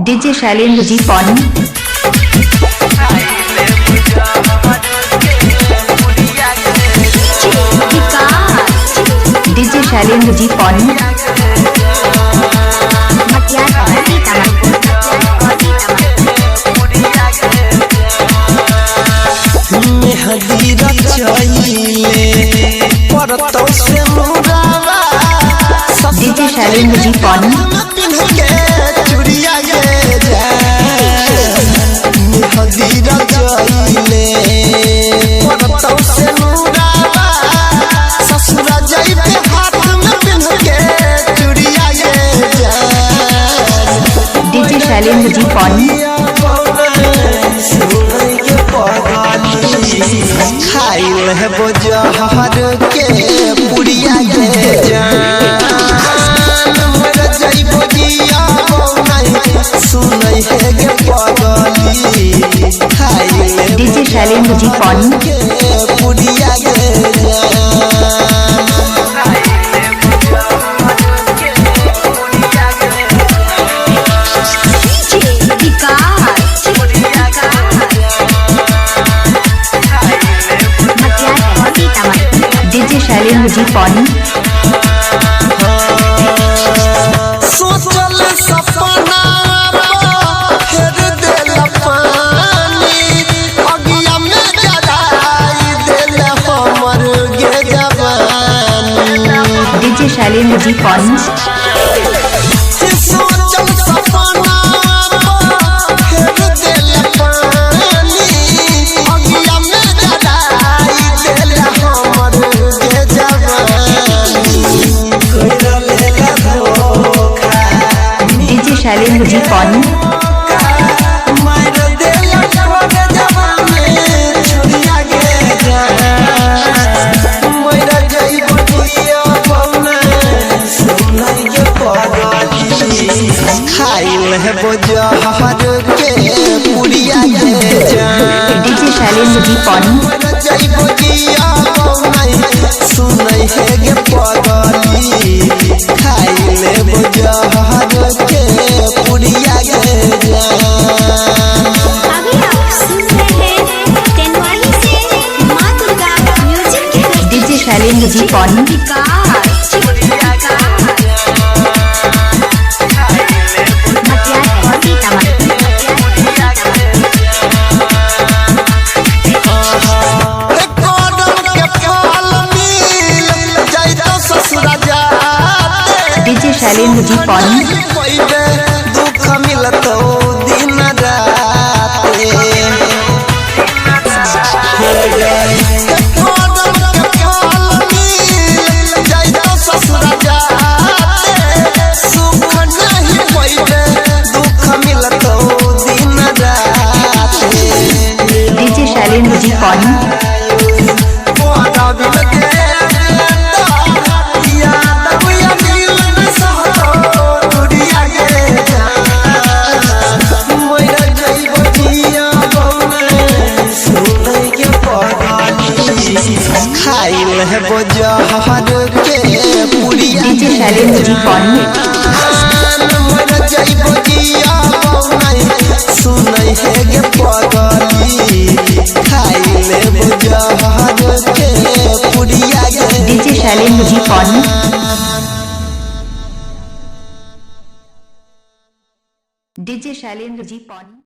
DJ Shailendra ji पॉन DJ Shailendra ji पॉन मेहदीरा चाहिए परतों से मुरावा डीजे शैलेंद्र जी पॉन चुड़िया मेहदीरा चाहिए परतों से मुरावा ससुरा जाइबे हाथ में पिन के चुड़िया डीजे शैलेंद्र जी पॉन खाइल है वो जहर के पुड़िया के जान मर जाइबो जिया नहीं सुनै है गे पगली खाइल है डीजे शैलेंद्र जी पॉन के पुड़िया के डीजे शैलेंद्र जी पॉन सोचल सपना फेर देल पानी अगिया में जराई देल हमर गे जवानी डीजे शैलेंद्र जी पॉन सोचल सपना फेर देल पानी अगिया में जराई देल हमर गे जवानी डीजे शैलेंद्र जी पॉन खाइल है वो जहर के पुड़िया के डीजे शैलेंद्र जी पॉन जाइबो जिया सुनै है गे पगली खाइल है वो जहर के पुड़िया के अभी आप सुन रहे हैं तेनवाली से माँ दुर्गा म्यूजिक के डीजे शैलेंद्र जी पॉन डीजे शैलेंद्र जी पॉन दुख मिलतो दिन रात ससुरा जाते सुख नहीं पैबे दुख मिलतो दिन रात डीजे शैलेंद्र जी पॉन खाइल है वो जहर के पुड़िया डीजे शैलेंद्र जी पॉन मर जाइबो जिया सुनै है गे पगली खाइल है वो जहर के पुड़िया डीजे शैलेंद्र जी पॉन डीजे शैलेंद्र जी पॉन।